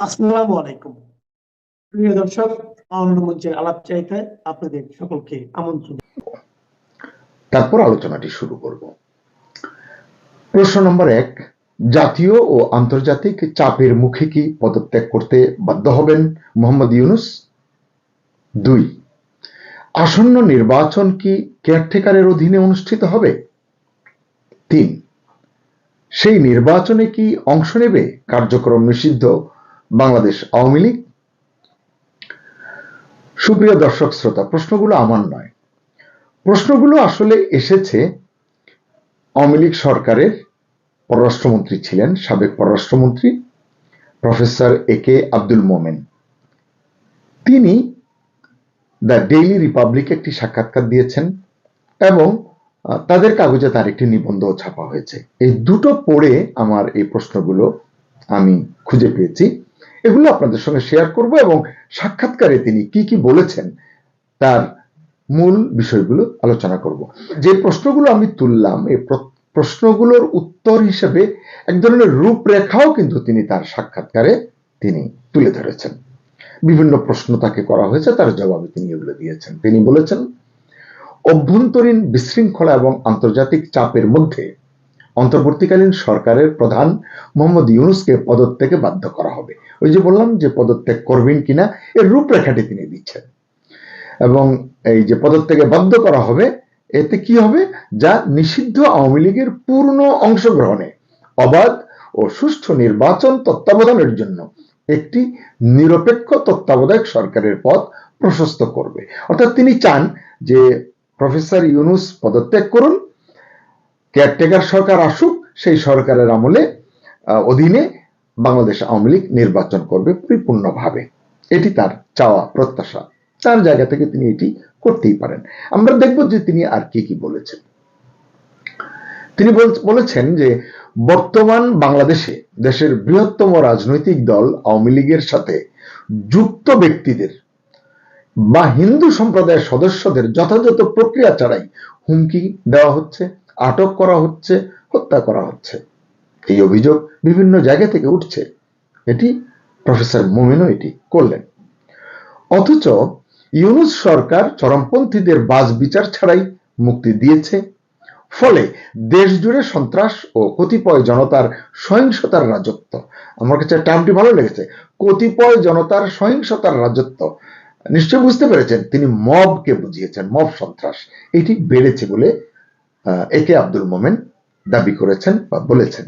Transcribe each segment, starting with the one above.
আসসালামু আলাইকুম। প্রিয় দর্শক, আনন্দ মঞ্চের আলাপ চাইতে আপনাদের সকলকে আমন্ত্রণ। তারপর আলোচনাটি শুরু করব। প্রশ্ন নম্বর 1, জাতীয় ও আন্তর্জাতিক চাপের মুখে কি পদত্যাগ করতে বাধ্য হবেন মোহাম্মদ ইউনূস? 2, আসন্ন নির্বাচন কি কেয়ারটেকারের অধীনে অনুষ্ঠিত হবে? 3, সেই নির্বাচনে কি অংশ নেবে কার্যক্রম নিষিদ্ধ বাংলাদেশ আওয়ামী লীগ? সুপ্রিয় দর্শক শ্রোতা, প্রশ্নগুলো আমার নয়, প্রশ্নগুলো আসলে এসেছে আওয়ামী লীগ সরকারের পররাষ্ট্রমন্ত্রী ছিলেন সাবেক পররাষ্ট্রমন্ত্রী প্রফেসর একে আব্দুল মোমেন। তিনি দ্য ডেইলি রিপাবলিকে একটি সাক্ষাৎকার দিয়েছেন এবং তাদের কাগজে তার একটি নিবন্ধ ছাপা হয়েছে। এই দুটো পড়ে আমার এই প্রশ্নগুলো আমি খুঁজে পেয়েছি, এগুলো আপনাদের সঙ্গে শেয়ার করব এবং সাক্ষাৎকারে তিনি কি কি বলেছেন তার মূল বিষয়গুলো আলোচনা করব। যে প্রশ্নগুলো আমি তুললাম এই প্রশ্নগুলোর উত্তর হিসেবে এক ধরনের রূপরেখাও কিন্তু তিনি তার সাক্ষাৎকারে তিনি তুলে ধরেছেন। বিভিন্ন প্রশ্ন তাকে করা হয়েছে, তার জবাবে তিনি এগুলো দিয়েছেন। তিনি বলেছেন, অভ্যন্তরীণ বিশৃঙ্খলা এবং আন্তর্জাতিক চাপের মধ্যে অন্তর্বর্তীকালীন সরকারের প্রধান মোহাম্মদ ইউনূসকে পদত্যাগে বাধ্য করা হবে। ওই যে বললাম যে পদত্যাগ করবেন কিনা এর রূপরেখাটি তিনি দিচ্ছেন এবং এই যে পদত্যাগে বাধ্য করা হবে এতে কি হবে, যা নিষিদ্ধ আওয়ামী লীগের পূর্ণ অংশগ্রহণে অবাধ ও সুষ্ঠু নির্বাচন তত্ত্বাবধানের জন্য একটি নিরপেক্ষ তত্ত্বাবধায়ক সরকারের পথ প্রশস্ত করবে। অর্থাৎ তিনি চান যে প্রফেসর ইউনূস পদত্যাগ করুন, কেয়ারটেকার সরকার আসুক, সেই সরকারের আমলে অধীনে বাংলাদেশ আওয়ামী লীগ নির্বাচন করবে পরিপূর্ণভাবে। এটি তার চাওয়া প্রত্যাশা, তার জায়গা থেকে তিনি এটি করতেই পারেন। আমরা দেখব যে তিনি আর কি কি বলেছেন। তিনি বলেছেন যে বর্তমান বাংলাদেশে দেশের বৃহত্তম রাজনৈতিক দল আওয়ামী লীগের সাথে যুক্ত ব্যক্তিদের বা হিন্দু সম্প্রদায়ের সদস্যদের যথাযথ প্রক্রিয়া ছাড়াই হুমকি দেওয়া হচ্ছে, আটক করা হচ্ছে, হত্যা করা হচ্ছে। এই অভিযোগ বিভিন্ন জায়গা থেকে উঠছে। এটি প্রফেসর মোমেনও এটি করলেন। অথচ ইউনূস সরকার চরমপন্থীদের বাজ বিচার ছাড়াই মুক্তি দিয়েছে, ফলে দেশ জুড়ে সন্ত্রাস ও কতিপয় জনতার সহিংসতার রাজত্ব, আমার কাছে টার্মটি ভালো লেগেছে, কতিপয় জনতার সহিংসতার রাজত্ব, নিশ্চয় বুঝতে পেরেছেন তিনি মবকে বুঝিয়েছেন, মব সন্ত্রাস, এটি বেড়েছে বলে একে আব্দুল মোমেন দাবি করেছেন বা বলেছেন।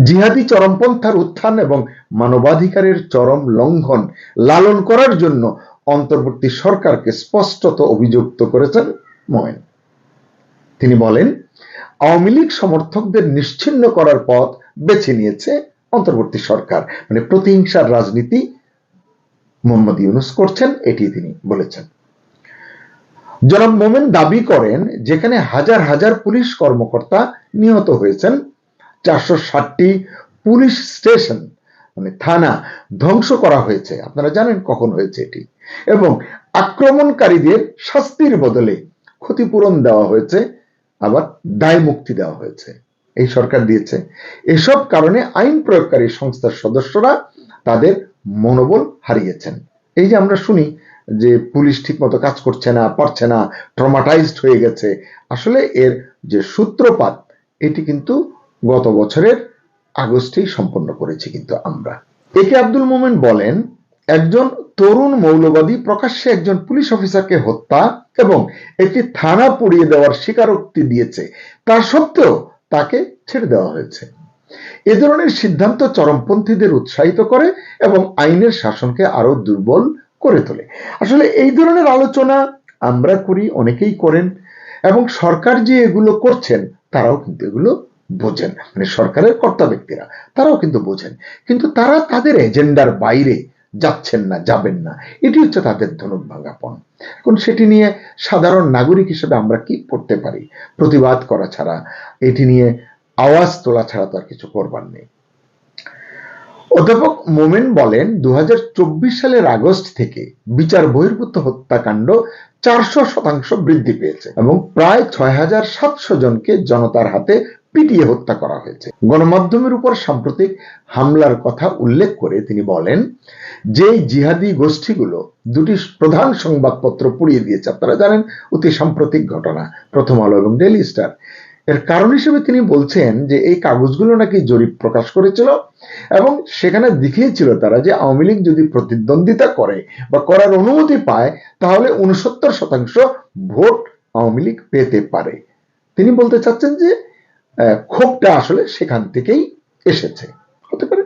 জিহাদি চরমপন্থার উত্থান এবং মানবাধিকারের চরম লঙ্ঘন লালন করার জন্য অন্তর্বর্তী সরকারকে স্পষ্টত অভিযুক্ত করেছেন মোমেন। তিনি বলেন, আওয়ামী লীগ সমর্থকদের নিশ্চিহ্ন করার পথ বেছে নিয়েছে অন্তর্বর্তী সরকার, মানে প্রতিহিংসার রাজনীতি মোহাম্মদ ইউনূস করছেন, এটি তিনি বলেছেন। জনাব মোমেন দাবি করেন, যেখানে হাজার হাজার পুলিশ কর্মকর্তা নিহত হয়েছেন, 460টি পুলিশ স্টেশন মানে থানা ধ্বংস করা হয়েছে, আপনারা জানেন কখন হয়েছে এটি, এবং আক্রমণকারীদের শাস্তির বদলে ক্ষতিপূরণ দেওয়া হয়েছে, আবার দায় মুক্তি দেওয়া হয়েছে, এই সরকার দিয়েছে। এসব কারণে আইন প্রয়োগকারী সংস্থার সদস্যরা তাদের মনোবল হারিয়েছেন। এই যে আমরা শুনি যে পুলিশ ঠিকমতো কাজ করছে না, পারছে না, ট্রমাটাইজড হয়ে গেছে, আসলে এর যে সূত্রপাত এটি কিন্তু গত বছরের আগস্টেই সম্পন্ন করেছি কিন্তু আমরা। একে আব্দুল মোমেন বলেন, একজন তরুণ মৌলবাদী প্রকাশ্যে একজন পুলিশ অফিসারকে হত্যা এবং একটি থানা পুড়িয়ে দেওয়ার স্বীকারোক্তি দিয়েছে, তার সত্ত্বেও তাকে ছেড়ে দেওয়া হয়েছে। এ ধরনের সিদ্ধান্ত চরমপন্থীদের উৎসাহিত করে এবং আইনের শাসনকে আরো দুর্বল করে তোলে। আসলে এই ধরনের আলোচনা আমরা করি, অনেকেই করেন, এবং সরকার যে এগুলো করছেন তারাও কিন্তু এগুলো বোঝেন, মানে সরকারের কর্তা ব্যক্তিরা তারাও কিন্তু বোঝেন, কিন্তু তারা তাদের এজেন্ডার বাইরে যাচ্ছেন না, যাবেন না, এটি হচ্ছে তাদের ধনুক ভাঙাপন। এখন সেটি নিয়ে সাধারণ নাগরিক হিসেবে আমরা কি করতে পারি? প্রতিবাদ করা ছাড়া, এটি নিয়ে আওয়াজ তোলা ছাড়া তো আর কিছু করবার নেই। অধ্যাপক মোমেন বলেন, 2024 সালের আগস্ট থেকে বিচার বহির্ভূত হত্যাকাণ্ড 400% বৃদ্ধি পেয়েছে এবং প্রায় 6700 জনকে জনতার হাতে পিটিয়ে হত্যা করা হয়েছে। গণমাধ্যমের উপর সাম্প্রতিক হামলার কথা উল্লেখ করে তিনি বলেন যে জিহাদি গোষ্ঠীগুলো দুটি প্রধান সংবাদপত্র পুড়িয়ে দিয়েছে, আপনারা জানেন অতি সাম্প্রতিক ঘটনা, প্রথম আলো এবং ডেইলি স্টার। এর কারণ হিসেবে তিনি বলছেন যে এই কাগজগুলো নাকি জরিপ প্রকাশ করেছিল এবং সেখানে দেখিয়েছিল তারা যে আওয়ামী লীগ যদি প্রতিদ্বন্দ্বিতা করে বা করার অনুমতি পায় তাহলে 69% ভোট আওয়ামী লীগ পেতে পারে। তিনি বলতে চাচ্ছেন যে ক্ষোভটা আসলে সেখান থেকেই এসেছে, হতে পারে।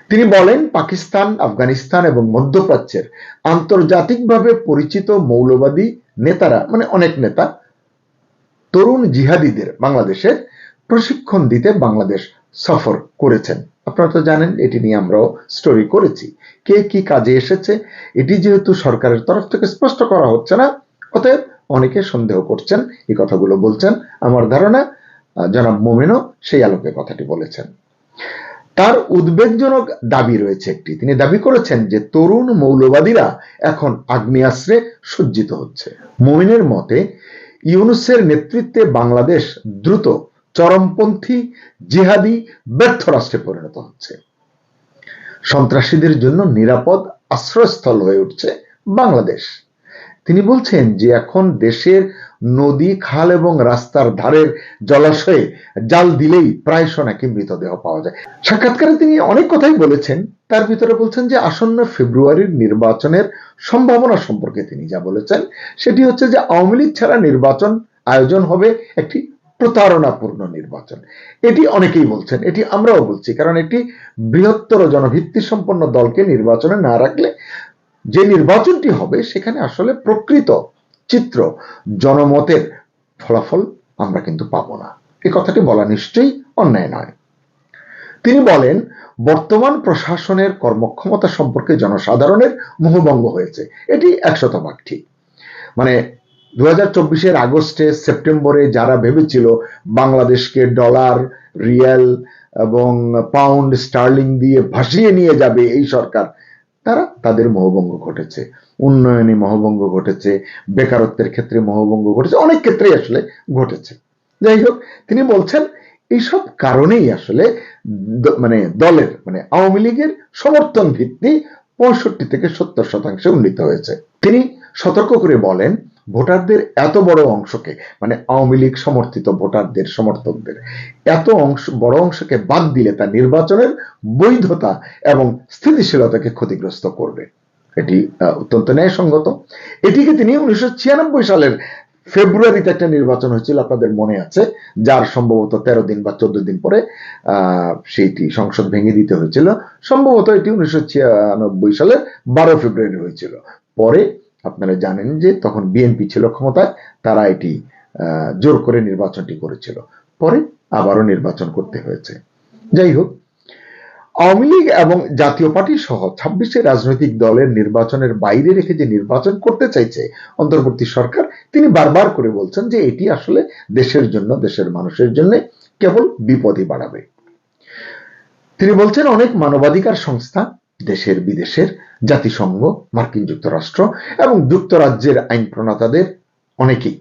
তিনি বলেন পাকিস্তান, আফগানিস্তান এবং মধ্যপ্রাচ্যের আন্তর্জাতিকভাবে পরিচিত মৌলবাদী নেতারা, মানে অনেক নেতা, তরুণ জিহাদিদের বাংলাদেশে প্রশিক্ষণ দিতে বাংলাদেশ সফর করেছেন। আপনারা তো জানেন, এটি নিয়ে আমরাও স্টোরি করেছি। কে কি কাজে এসেছে এটি যেহেতু সরকারের তরফ থেকে স্পষ্ট করা হচ্ছে না, অতএব অনেকে সন্দেহ করছেন, এই কথাগুলো বলছেন। আমার ধারণা জনাব মোমেনও সেই আলোকে কথাটি বলেছেন। তার উদ্বেগজনক দাবি রয়েছে একটি, তিনি দাবি করেছেন যে তরুণ মৌলবাদীরা এখন আগ্নেয়াস্ত্রে সজ্জিত হচ্ছে। মোমেনের মতে ইউনূসের নেতৃত্বে বাংলাদেশ দ্রুত চরমপন্থী জিহাদি ব্যর্থ রাষ্ট্রে পরিণত হচ্ছে। সন্ত্রাসীদের জন্য নিরাপদ আশ্রয়স্থল হয়ে উঠছে বাংলাদেশ। তিনি বলছেন যে এখন দেশের নদী, খাল এবং রাস্তার ধারের জলাশয়ে জাল দিলেই প্রায়শ নাকি মৃতদেহ পাওয়া যায়। সাক্ষাৎকারে তিনি অনেক কথাই বলেছেন, তার ভিতরে বলছেন যে আসন্ন ফেব্রুয়ারির নির্বাচনের সম্ভাবনা সম্পর্কে তিনি যা বলেছেন সেটি হচ্ছে যে আওয়ামী লীগ ছাড়া নির্বাচন আয়োজন হবে একটি প্রতারণাপূর্ণ নির্বাচন। এটি অনেকেই বলছেন, এটি আমরাও বলছি, কারণ এটি বৃহত্তর জনভিত্তি সম্পন্ন দলকে নির্বাচনে না রাখলে যে নির্বাচনটি হবে সেখানে আসলে প্রকৃত চিত্র, জনমতের ফলাফল আমরা কিন্তু পাবো না। এই কথাটি বলা নিশ্চয়ই অন্যায় নয়। তিনি বলেন বর্তমান প্রশাসনের কর্মক্ষমতা সম্পর্কে জনসাধারণের মোহভঙ্গ হয়েছে, এটি 100% ঠিক। মানে 2024-এর আগস্টে, সেপ্টেম্বরে যারা ভেবেছিল বাংলাদেশকে ডলার, রিয়াল এবং পাউন্ড স্টার্লিং দিয়ে ভাসিয়ে নিয়ে যাবে এই সরকার, তাদের মোহভঙ্গ ঘটেছে। উন্নয়নে মোহভঙ্গ ঘটেছে, বেকারত্বের ক্ষেত্রে মোহভঙ্গ ঘটেছে, অনেক ক্ষেত্রেই আসলে ঘটেছে। যাই হোক, তিনি বলছেন এইসব কারণেই আসলে মানে দলের, মানে আওয়ামী লীগের সমর্থন ভিত্তি 65 থেকে 70% উন্নীত হয়েছে। তিনি সতর্ক করে বলেন ভোটারদের এত বড় অংশকে, মানে আওয়ামী লীগ সমর্থিত ভোটারদের, সমর্থকদের এত বড় অংশকে বাদ দিলে তা নির্বাচনের বৈধতা এবং স্থিতিশীলতাকে ক্ষতিগ্রস্ত করবে। এটি অত্যন্ত ন্যায়সঙ্গত। এটিকে তিনি 1996 সালের ফেব্রুয়ারিতে একটা নির্বাচন হয়েছিল, আপনাদের মনে আছে, যার সম্ভবত 13 দিন বা 14 দিন পরে সেইটি সংসদ ভেঙে দিতে হয়েছিল। সম্ভবত এটি 1996 সালের 12 ফেব্রুয়ারি হয়েছিল। পরে আপনারা জানেন যে তখন বিএনপি ছিল ক্ষমতায়, তারা এটি জোর করে নির্বাচনটি করেছিল, পরে আবারও নির্বাচন করতে হয়েছে। যাই হোক, আওয়ামী লীগ এবং জাতীয় পার্টি সহ 26 রাজনৈতিক দলের নির্বাচনের বাইরে রেখে যে নির্বাচন করতে চাইছে অন্তর্বর্তী সরকার, তিনি বারবার করে বলছেন যে এটি আসলে দেশের জন্য, দেশের মানুষের জন্য কেবল বিপদই বাড়াবে। তিনি বলছেন অনেক মানবাধিকার সংস্থা, দেশের বিদেশের, জাতিসংঘ, মার্কিন যুক্তরাষ্ট্র এবং যুক্তরাজ্যের আইন প্রণেতাদের অনেকেই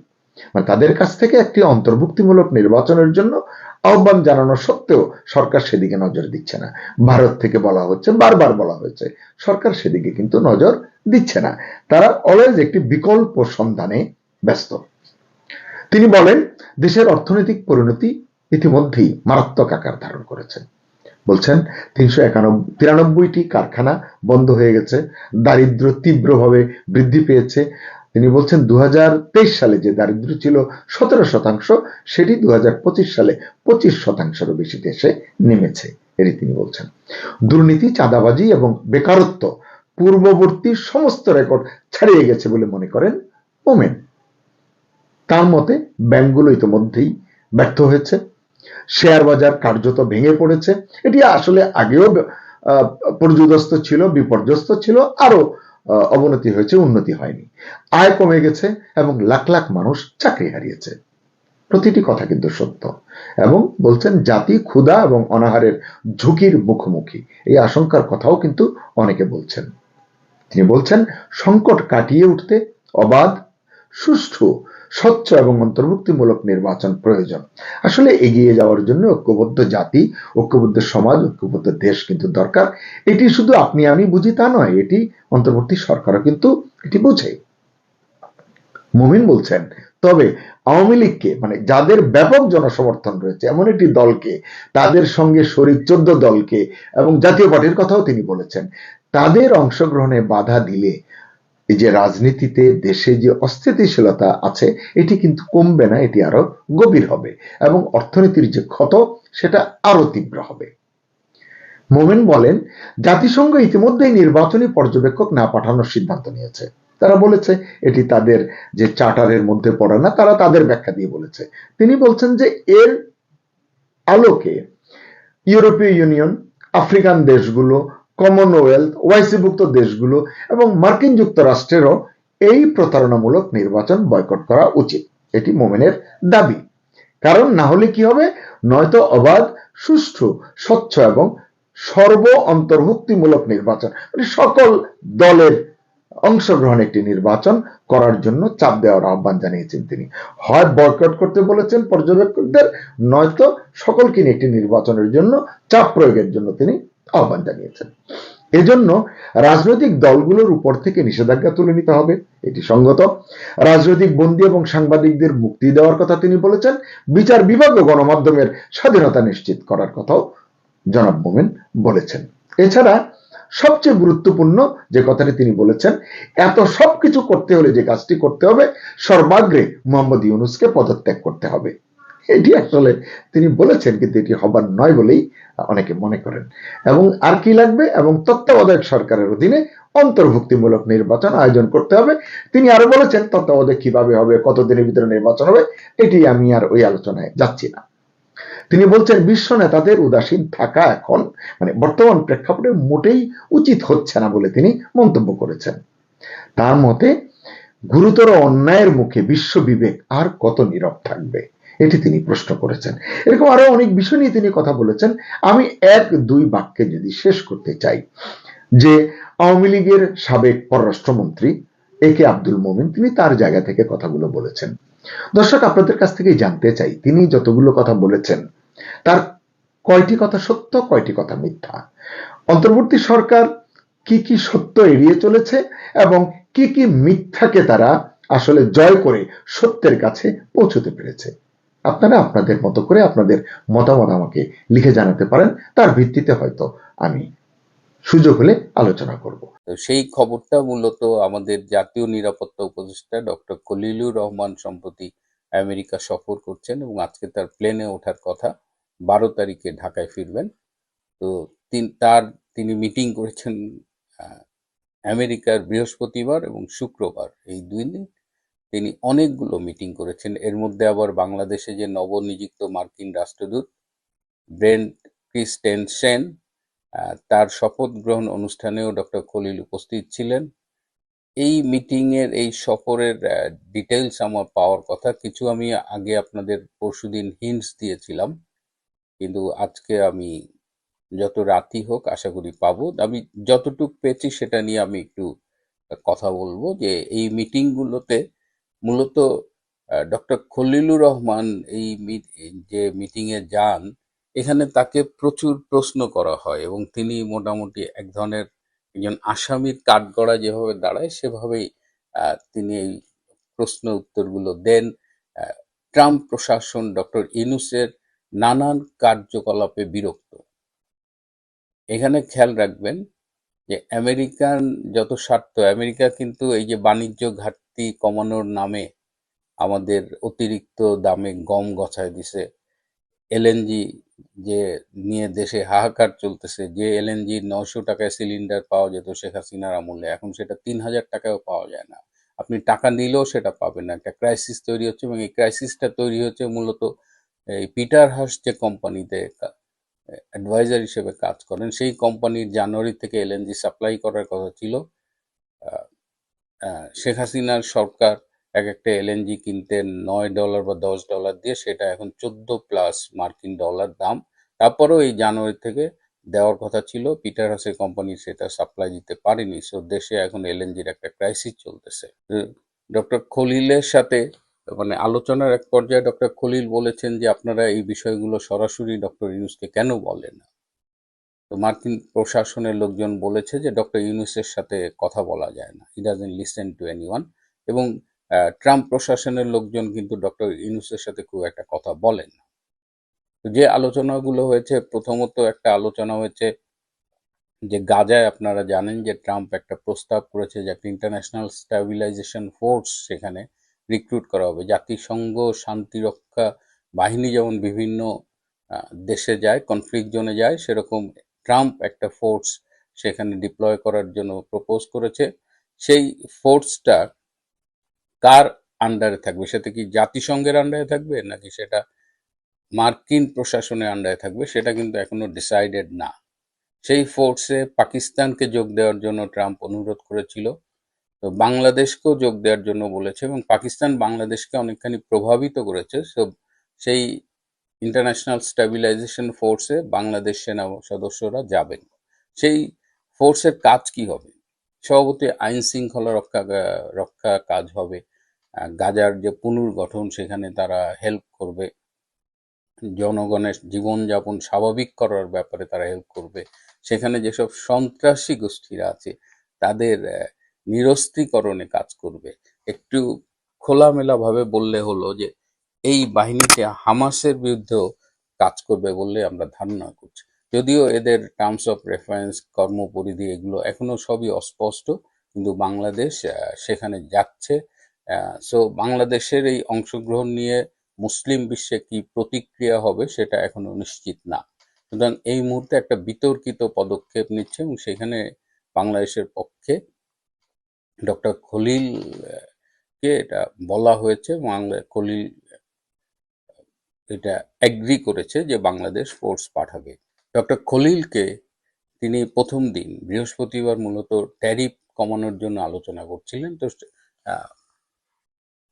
তাদের কাছ থেকে একটি অন্তর্ভুক্তিমূলক নির্বাচনের জন্য আহ্বান জানানো সত্ত্বেও সরকার সেদিকে নজর দিচ্ছে না। ভারত থেকে বলা হচ্ছে, বারবার বলা হয়েছে, সরকার সেদিকে কিন্তু নজর দিচ্ছে না। তারা অলওয়েজ একটি বিকল্প সন্ধানে ব্যস্ত। তিনি বলেন দেশের অর্থনৈতিক পরিণতি ইতিমধ্যেই মারাত্মক আকার ধারণ করেছে। বলছেন 393টি কারখানা বন্ধ হয়ে গেছে, দারিদ্র তীব্রভাবে বৃদ্ধি পেয়েছে। তিনি বলছেন 2023 সালে যে দারিদ্র ছিল 17%, সেটি 2025 সালে 25%-এরও বেশি দেশে নেমেছে, এটি তিনি বলছেন। দুর্নীতি, চাঁদাবাজি এবং বেকারত্ব পূর্ববর্তী সমস্ত রেকর্ড ছাড়িয়ে গেছে বলে মনে করেন মোমেন। তার মতে ব্যাংকগুলো ইতিমধ্যেই ব্যর্থ হয়েছে, শেয়ার বাজার কার্যত ভেঙে পড়েছে, এটি আসলে আগেও পর্যুদস্ত ছিল, বিপর্যস্ত ছিল, আরো অবনতি হয়েছে, উন্নতি হয়নি। আয় কমে গেছে এবং লাখ লাখ মানুষ চাকরি হারিয়েছে। প্রতিটি কথা কিন্তু সত্য। এবং বলছেন জাতি ক্ষুধা এবং অনাহারের ঝুঁকির মুখোমুখি, এই আশঙ্কার কথাও কিন্তু অনেকে বলছেন। তিনি বলছেন সংকট কাটিয়ে উঠতে অবাধ, সুষ্ঠু, স্বচ্ছ এবং অন্তর্ভুক্তিমূলক নির্বাচন প্রয়োজন। আসলে এগিয়ে যাওয়ার জন্য ঐক্যবদ্ধ জাতি, ঐক্যবদ্ধ সমাজ, ঐক্যবদ্ধ দেশ কিন্তু দরকার। এটি শুধু আপনি আমি বুঝি তা নয়, এটি অন্তর্বর্তী সরকারও কিন্তু এটি বুঝে। মুমিন বলছেন, তবে আওয়ামী লীগকে মানে যাদের ব্যাপক জনসমর্থন রয়েছে এমন একটি দলকে, তাদের সঙ্গে শরিক 14 দলকে এবং জাতীয় পার্টির কথাও তিনি বলেছেন, তাদের অংশগ্রহণে বাধা দিলে এই যে রাজনীতিতে দেশে যে অস্থিতিশীলতা আছে এটি কিন্তু কমবে না, এটি আরো গভীর হবে এবং অর্থনীতির যে ক্ষত সেটা আরো তীব্র হবে। মোমেন বলেন, জাতিসংঘ ইতিমধ্যেই নির্বাচনী পর্যবেক্ষক না পাঠানোর সিদ্ধান্ত নিয়েছে। তারা বলেছে এটি তাদের যে চার্টারের মধ্যে পড়ে না, তারা তাদের ব্যাখ্যা দিয়ে বলেছে। তিনি বলছেন যে এর আলোকে ইউরোপীয় ইউনিয়ন, আফ্রিকান দেশগুলো, কমনওয়েলথ, ওআইসিভুক্ত দেশগুলো এবং মার্কিন যুক্তরাষ্ট্রেরও এই প্রতারণামূলক নির্বাচন বয়কট করা উচিত, এটি মোমেনের দাবি। কারণ না হলে কি হবে, নয়তো অবাধ, সুষ্ঠু, স্বচ্ছ এবং সর্ব অন্তর্ভুক্তিমূলক নির্বাচন মানে সকল দলের অংশগ্রহণ একটি নির্বাচন করার জন্য চাপ দেওয়ার আহ্বান জানিয়েছেন তিনি। হয় বয়কট করতে বলেছেন পর্যবেক্ষকদের, নয়তো সকলকে নিয়ে একটি নির্বাচনের জন্য চাপ প্রয়োগের জন্য তিনি আহ্বান জানিয়েছেন। এজন্য রাজনৈতিক দলগুলোর উপর থেকে নিষেধাজ্ঞা তুলে নিতে হবে, এটি সঙ্গত। রাজনৈতিক বন্দী এবং সাংবাদিকদের মুক্তি দেওয়ার কথা তিনি বলেছেন। বিচার বিভাগ ও গণমাধ্যমের স্বাধীনতা নিশ্চিত করার কথাও জনাব মোমেন বলেছেন। এছাড়া সবচেয়ে গুরুত্বপূর্ণ যে কথাটি তিনি বলেছেন, এত সবকিছু করতে হলে যে কাজটি করতে হবে, সর্বাগ্রে মোহাম্মদ ইউনূসকে পদত্যাগ করতে হবে। এটি আসলে তিনি বলেছেন, কিন্তু এটি হবার নয় বলেই অনেকে মনে করেন। এবং আর কি লাগবে, এবং তত্ত্বাবধায়ক সরকারের অধীনে অন্তর্ভুক্তিমূলক নির্বাচন আয়োজন করতে হবে। তিনি আরো বলেছেন তত্ত্বাবধায়ক কিভাবে হবে, কতদিনের ভিতরে নির্বাচন হবে, এটি আমি আর ওই আলোচনায় যাচ্ছি না। তিনি বলছেন বিশ্ব নেতাদের উদাসীন থাকা এখন মানে বর্তমান প্রেক্ষাপটে মোটেই উচিত হচ্ছে না বলে তিনি মন্তব্য করেছেন। তার মতে গুরুতর অন্যায়ের মুখে বিশ্ব বিবেক আর কত নীরব থাকবে, এটি তিনি প্রশ্ন করেছেন। এরকম আরো অনেক বিষয় নিয়ে তিনি কথা বলেছেন। আমি 1-2 বাক্যে যদি শেষ করতে চাই, যে আওয়ামী লীগের সাবেক পররাষ্ট্রমন্ত্রী একে আব্দুল মোমিন তিনি তার জায়গা থেকে কথাগুলো বলেছেন। দর্শক, আপনাদের কাছ থেকে জানতে চাই, তিনি যতগুলো কথা বলেছেন তার কয়টি কথা সত্য, কয়টি কথা মিথ্যা? অন্তর্বর্তী সরকার কি কি সত্য এড়িয়ে চলেছে এবং কি কি মিথ্যাকে তারা আসলে জয় করে সত্যের কাছে পৌঁছতে পেরেছে? আপনারা আপনাদের মতো করে আপনাদের মতামত আমাকে লিখে জানাতে পারেন, তার ভিত্তিতে হয়তো আমি সুযোগ হলে আলোচনা করব। সেই খবরটা মূলত আমাদের জাতীয় নিরাপত্তা উপদেষ্টা ডক্টর খলিলুর রহমান সম্প্রতি আমেরিকা সফর করছেন এবং আজকে তার প্লেনে ওঠার কথা, 12 তারিখে ঢাকায় ফিরবেন। তো তিনি মিটিং করেছেন আমেরিকার বৃহস্পতিবার এবং শুক্রবার, এই 2 দিন তিনি অনেকগুলো মিটিং করেছেন। এর মধ্যে আবার বাংলাদেশে যে নবনিযুক্ত মার্কিন রাষ্ট্রদূত ব্রেন্ট ক্রিস্টেনসেন, তার শপথ গ্রহণ অনুষ্ঠানেও ডক্টর খলিল উপস্থিত ছিলেন। এই মিটিংয়ের, এই সফরের ডিটেইলস আমার পাওয়ার কথা। কিছু আমি আগে আপনাদের পরশুদিন হিন্টস দিয়েছিলাম, কিন্তু আজকে আমি যত রাতই হোক আশা করি পাবো। আমি যতটুক পেয়েছি সেটা নিয়ে আমি একটু কথা বলবো। যে এই মিটিংগুলোতে মূলত ডক্টর খলিলুর রহমান যে মিটিংয়ে যান, এখানে তাকে প্রচুর প্রশ্ন করা হয় এবং তিনি মোটামুটি এক ধরনের একজন আসামির কাঠগড়া যেভাবে দাঁড়ায় সেভাবেই তিনি এই প্রশ্ন উত্তরগুলো দেন। ট্রাম্প প্রশাসন ডক্টর ইউনূসের নানান কার্যকলাপে বিরক্ত। এখানে খেয়াল রাখবেন যে আমেরিকান যত স্বার্থ, আমেরিকা কিন্তু এই যে বাণিজ্য ঘাটতি কমানোর নামে আমাদের অতিরিক্ত দামে গম গছায় দিছে, এলএনজি যে নিয়ে দেশে হাহাকার চলতেছে, যে এলএনজি 900 টাকায় সিলিন্ডার পাওয়া যেত শেখ হাসিনার আমলে, এখন সেটা 3000 টাকায়ও পাওয়া যায় না। আপনি টাকা নিলেও সেটা পাবেন না। একটা ক্রাইসিস তৈরি হচ্ছে এবং এই ক্রাইসিসটা তৈরি হচ্ছে মূলত এই পিটার হাস যে কোম্পানিতে অ্যাডভাইজার হিসেবে কাজ করেন, সেই কোম্পানির জানুয়ারি থেকে এলএনজি সাপ্লাই করার কথা ছিল। শেখ হাসিনার সরকার এক একটা এলএনজি কিনতে $9 বা $10 দিয়ে, সেটা এখন 14+ মার্কিন ডলার দাম। তারপরেও এই জানুয়ারি থেকে দেওয়ার কথা ছিল, পিটার হাসের কোম্পানি সেটা সাপ্লাই দিতে পারেনি। সো দেশে এখন এলএনজির একটা ক্রাইসিস চলতেছে। ডক্টর খলিলের সাথে মানে আলোচনার এক পর্যায়ে ডক্টর খলিল বলেছেন যে আপনারা এই বিষয়গুলো সরাসরি ডক্টর ইউনূসকে কেন বলেন না? তো মার্কিন প্রশাসনের লোকজন বলেছে যে ডক্টর ইউনূসের সাথে কথা বলা যায় না, he doesn't listen to anyone. এবং ট্রাম্প প্রশাসনের লোকজন কিন্তু ডক্টর ইউনূসের সাথে খুব একটা কথা বলেন না। তো যে আলোচনাগুলো হয়েছে, প্রথমত একটা আলোচনা হয়েছে যে গাজায় আপনারা জানেন যে ট্রাম্প একটা প্রস্তাব করেছে যে একটা ইন্টারন্যাশনাল স্ট্যাবিলাইজেশন ফোর্স সেখানে রিক্রুট করা হবে। জাতিসংঘ শান্তিরক্ষা বাহিনী যেমন বিভিন্ন দেশে যায়, কনফ্লিক্ট জোনে যায়, সেরকম ট্রাম্প একটা ফোর্স সেখানে ডিপ্লয় করার জন্য প্রপোজ করেছে। সেই ফোর্সটা কার আন্ডারে থাকবে? সেটা কি জাতিসংঘের আন্ডারে থাকবে নাকি সেটা মার্কিন প্রশাসনের আন্ডারে থাকবে, সেটা কিন্তু এখনো ডিসাইডেড না। সেই ফোর্সে পাকিস্তানকে যোগ দেওয়ার জন্য ট্রাম্প অনুরোধ করেছিল, তো বাংলাদেশকেও যোগ দেওয়ার জন্য বলেছে, এবং পাকিস্তান বাংলাদেশকে অনেকখানি প্রভাবিত করেছে। সেই ইন্টারন্যাশনাল স্ট্যাবিলাইজেশন ফোর্সে বাংলাদেশ সেনা সদস্যরা যাবেন। সেই ফোর্সের কাজ কি হবে? স্বভাবতই আইন শৃঙ্খলা রক্ষা কাজ হবে। গাজার যে পুনর্গঠন, সেখানে তারা হেল্প করবে। জনগণের জীবনযাপন স্বাভাবিক করার ব্যাপারে তারা হেল্প করবে। সেখানে যেসব সন্ত্রাসী গোষ্ঠীরা আছে তাদের নিরস্ত্রীকরণে কাজ করবে। একটু খোলামেলাভাবে বললে হলো যে এই বাহিনীতে হামাসের বিরুদ্ধেও কাজ করবে বলে আমরা ধারণা করছি। যদিও এদের টার্মস অফ রেফারেন্স, কর্মপরিধি এগুলো এখনো সবই অস্পষ্ট, কিন্তু বাংলাদেশ সেখানে যাচ্ছে। সো বাংলাদেশের এই অংশগ্রহণ নিয়ে মুসলিম বিশ্বে কি প্রতিক্রিয়া হবে সেটা এখনো নিশ্চিত না। সুতরাং এই মুহূর্তে একটা বিতর্কিত পদক্ষেপ নিচ্ছে, এবং সেখানে বাংলাদেশের পক্ষে ডক্টর খলিল কে এটা বলা হয়েছে। খলিল এটা এগ্রি করেছে যে বাংলাদেশ ফোর্স পাঠাবে। ডক্টর খলিলকে তিনি প্রথম দিন বৃহস্পতিবার মূলত ট্যারিফ কমানোর জন্য আলোচনা করছিলেন। তো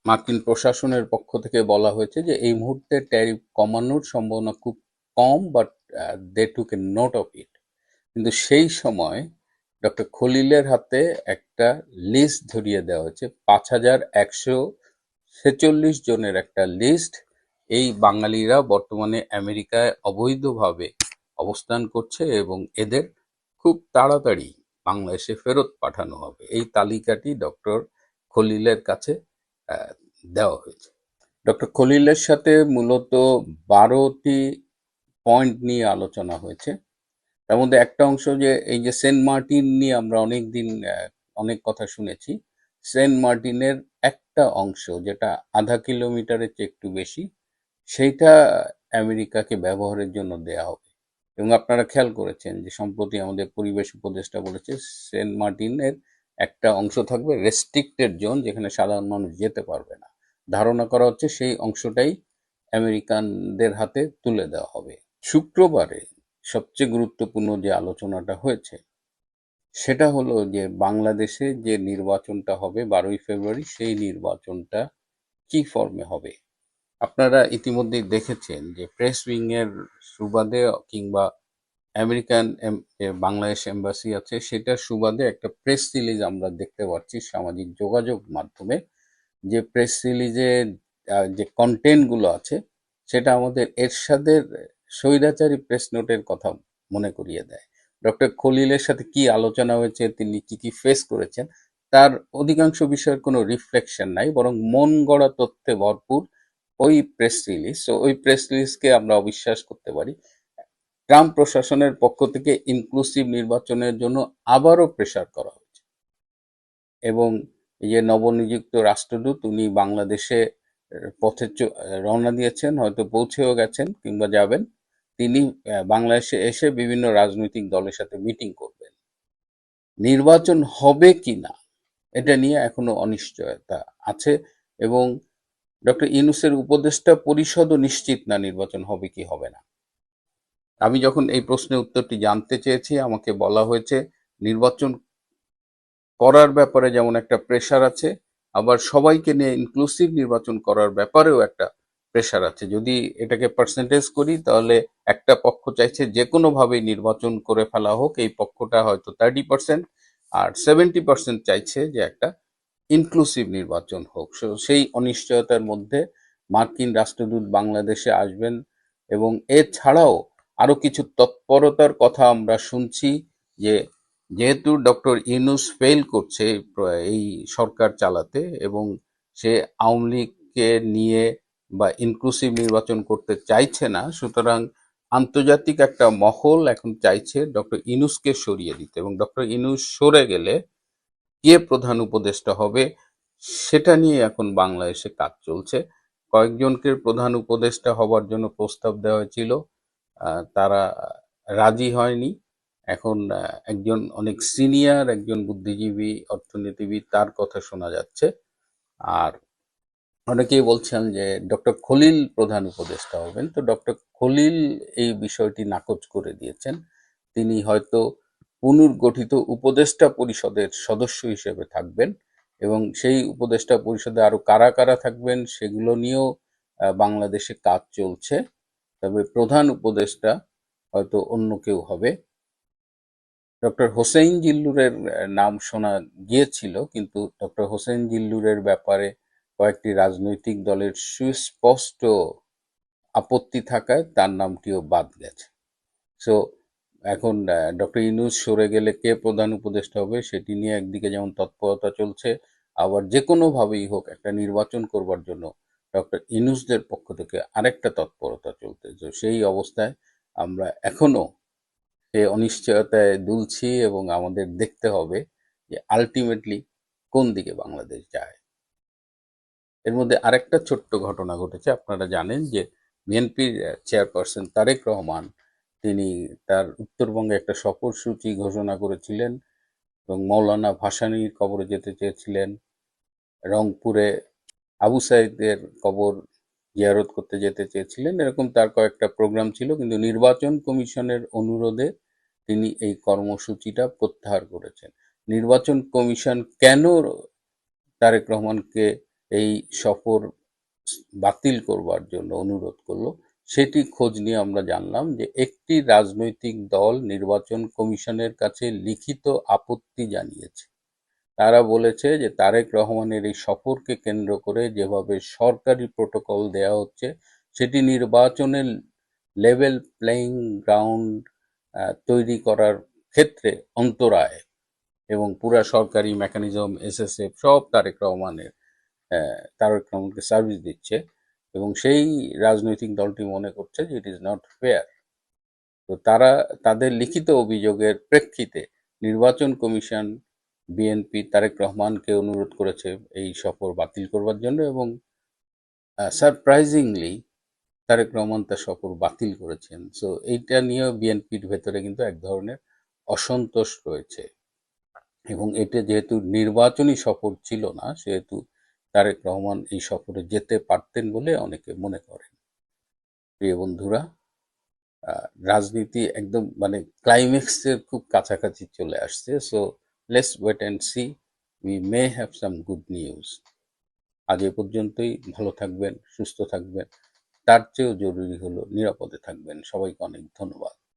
মার্কিন প্রশাসনের পক্ষ থেকে বলা হয়েছে যে এই মুহূর্তে ট্যারিফ কমানোর সম্ভাবনা খুব কম, but they took a note of it. কিন্তু সেই সময় ডক্টর খলিলের হাতে একটা লিস্ট ধরিয়ে দেওয়া হয়েছে, 5,146 জনের একটা লিস্ট। এই বাঙালিরা বর্তমানে আমেরিকায় অবৈধভাবে অবস্থান করছে এবং এদের খুব তাড়াতাড়ি বাংলাদেশে ফেরত পাঠানো হবে। এই তালিকাটি ডক্টর খলিলের কাছে দেওয়া হয়েছে। ডক্টর খলিলের সাথে মূলত 12টি পয়েন্ট নিয়ে আলোচনা হয়েছে। তার মধ্যে একটা অংশ যে এই যে সেন্ট মার্টিন নিয়ে আমরা অনেক কথা শুনেছি। সেন্ট মার্টিনের একটা অংশ যেটা 0.5 কিলোমিটারের চেয়ে একটু বেশি, সেইটা আমেরিকাকে ব্যবহারের জন্য দেয়া হবে। এবং আপনারা খেয়াল করেছেন যে সম্প্রতি আমাদের পরিবেশ উপদেষ্টা বলেছে সেন্ট মার্টিনের একটা অংশ থাকবে রেস্ট্রিক্টেড জোন, যেখানে সাধারণ মানুষ যেতে পারবে না। ধারণা করা হচ্ছে সেই অংশটাই আমেরিকানদের হাতে তুলে দেওয়া হবে। শুক্রবারে সবচেয়ে গুরুত্বপূর্ণ যে আলোচনাটা হয়েছে সেটা হলো যে বাংলাদেশে যে নির্বাচনটা হবে 12ই ফেব্রুয়ারি, সেই নির্বাচনটা কি ফর্মে হবে। আপনারা ইতিমধ্যেই দেখেছেন যে প্রেস উইং এর সুবাদে কিংবা আমেরিকান যে বাংলাদেশ এম্বাসি আছে সেটার সুবাদে একটা প্রেস রিলিজ আমরা দেখতে পাচ্ছি সামাজিক যোগাযোগ মাধ্যমে। যে প্রেস রিলিজে যে কন্টেন্টগুলো আছে সেটা আমাদের এরশাদের স্বৈরাচারী প্রেস নোটের কথা মনে করিয়ে দেয়। ডক্টর খলিলের সাথে কি আলোচনা হয়েছে, তিনি কি কি ফেস করেছেন, তার অধিকাংশ বিষয়ের কোনো রিফ্লেকশন নাই, বরং মন গড়া তথ্যে ভরপুর ওই প্রেস রিলিজ। তো ওই প্রেস রিলিজকে আমরা অবিশ্বাস করতে পারি। ট্রাম্প প্রশাসনের পক্ষ থেকে ইনক্লুসিভ নির্বাচনের জন্য আবারও প্রেসার করা হয়েছে, এবং এই যে নবনিযুক্ত রাষ্ট্রদূত উনি বাংলাদেশে পথে রওনা দিয়েছেন, হয়তো পৌঁছেও গেছেন কিংবা যাবেন। তিনি বাংলাদেশে এসে বিভিন্ন রাজনৈতিক দলের সাথে মিটিং করবেন। নির্বাচন হবে কি না এটা নিয়ে এখনো অনিশ্চয়তা আছে, এবং ডক্টর ইউনূসের উপদেষ্টা পরিষদও নিশ্চিত না নির্বাচন হবে কি হবে না। আমি যখন এই প্রশ্নের উত্তরটি জানতে চেয়েছি, আমাকে বলা হয়েছে নির্বাচন করার ব্যাপারে যেমন একটা প্রেশার আছে, আবার সবাইকে নিয়ে ইনক্লুসিভ নির্বাচন করার ব্যাপারেও একটা প্রেশার আছে। যদি এটাকে পার্সেন্টেজ করি তাহলে একটা পক্ষ চাইছে যে কোনোভাবেই নির্বাচন করে ফেলা হোক, এই পক্ষটা হয়তো 30%, আর 70% চাইছে যে একটা ইনক্লুসিভ নির্বাচন হোক। সেই অনিশ্চয়তার মধ্যে মার্কিন রাষ্ট্রদূত বাংলাদেশে আসবেন এবং এছাড়াও আরো কিছু তৎপরতার কথা আমরা শুনছি যে যেহেতু ডক্টর ইউনূস ফেল করছে এই সরকার চালাতে এবং সে আওয়ামী লীগকে নিয়ে বা ইনক্লুসিভ নির্বাচন করতে চাইছে না, সুতরাং আন্তর্জাতিক একটা মহল এখন চাইছে ডক্টর ইউনূসকে সরিয়ে দিতে, এবং ডক্টর ইউনূস সরে গেলে কে প্রধান উপদেষ্টা হবে সেটা নিয়ে এখন বাংলাদেশে কাজ চলছে। কয়েকজনকে প্রধান উপদেষ্টা হবার জন্য প্রস্তাব দেওয়া হয়েছিল, তারা রাজি হয়নি। এখন একজন অনেক সিনিয়র একজন বুদ্ধিজীবী অর্থনীতিবিদ তার কথা শোনা যাচ্ছে। আর অনেকেই বলছেন যে ডক্টর খলিল প্রধান উপদেষ্টা হবেন। তো ডক্টর খলিল এই বিষয়টি নাকচ করে দিয়েছেন। তিনি হয়তো পুনর্গঠিত উপদেষ্টা পরিষদের সদস্য হিসেবে থাকবেন এবং সেই উপদেষ্টা পরিষদে আরো কারা কারা থাকবেন সেগুলো নিয়েও বাংলাদেশে কাজ চলছে। তবে প্রধান উপদেষ্টা হয়তো অন্য কেউ হবে। ডক্টর হোসেইন জিল্লুরের নাম শোনা গিয়েছিল, কিন্তু ডক্টর হোসেইন জিল্লুরের ব্যাপারে কয়েকটি রাজনৈতিক দলের সুস্পষ্ট আপত্তি থাকায় তার নামটিও বাদ গেছে। সো এখন ডক্টর ইউনূস সরে গেলে কে প্রধান উপদেষ্টা হবে সেটি নিয়ে একদিকে যেমন তৎপরতা চলছে, আবার যে কোনোভাবেই হোক একটা নির্বাচন করবার জন্য ডক্টর ইউনূসদের পক্ষ থেকে আরেকটা তৎপরতা চলতে। তো সেই অবস্থায় আমরা এখনো সেই অনিশ্চয়তায় দুলছি এবং আমাদের দেখতে হবে যে আলটিমেটলি কোন দিকে বাংলাদেশ যায়। এর মধ্যে আরেকটা ছোট্ট ঘটনা ঘটেছে। আপনারা জানেন যে বিএনপির চেয়ারপারসন তারেক রহমান তিনি তার উত্তরবঙ্গে একটা সফরসূচি ঘোষণা করেছিলেন এবং মৌলানা ভাসানীর কবরে যেতে চেয়েছিলেন, রংপুরে আবু সাইদের কবর জিয়ারত করতে যেতে চেয়েছিলেন। এরকম তার কয়েকটা প্রোগ্রাম ছিল, কিন্তু নির্বাচন কমিশনের অনুরোধে তিনি এই কর্মসূচিটা প্রত্যাহার করেছেন। নির্বাচন কমিশন কেন তারেক রহমানকে এই সফর বাতিল করবার জন্য অনুরোধ করলো সেটি খোঁজ নিয়ে আমরা জানলাম যে একটি রাজনৈতিক দল নির্বাচন কমিশনের কাছে লিখিত আপত্তি জানিয়েছে। তারা বলেছে যে তারেক রহমানের এই সফরকে কেন্দ্র করে যেভাবে সরকারি প্রোটোকল দেয়া হচ্ছে সেটি নির্বাচনের লেভেল প্লেইং গ্রাউন্ড তৈরি করার ক্ষেত্রে অন্তরায়, এবং পুরা সরকারি মেকানিজম এসএসএফ সব তারেক রহমানকে সার্ভিস দিচ্ছে, এবং সেই রাজনৈতিক দলটি মনে করছে যে ইট ইজ নট ফেয়ার। তো তারা তাদের লিখিত অভিযোগের প্রেক্ষিতে নির্বাচন কমিশন বিএনপি তারেক রহমানকে অনুরোধ করেছে এই সফর বাতিল করবার জন্য, এবং সারপ্রাইজিংলি তারেক রহমান তার সফর বাতিল করেছেন। সো এইটা নিয়েও বিএনপির ভেতরে কিন্তু এক ধরনের অসন্তোষ রয়েছে, এবং এটা যেহেতু নির্বাচনী সফর ছিল না সেহেতু তারেক রহমান এই সফরে যেতে পারতেন বলে অনেকে মনে করেন। প্রিয় বন্ধুরা, রাজনীতি একদম মানে ক্লাইম্যাক্সের খুব কাছাকাছি চলে আসছে। So let's wait and see, we may have some good news. আজ এ পর্যন্তই। ভালো থাকবেন, সুস্থ থাকবেন, তার চেয়েও জরুরি হলো নিরাপদে থাকবেন। সবাইকে অনেক ধন্যবাদ।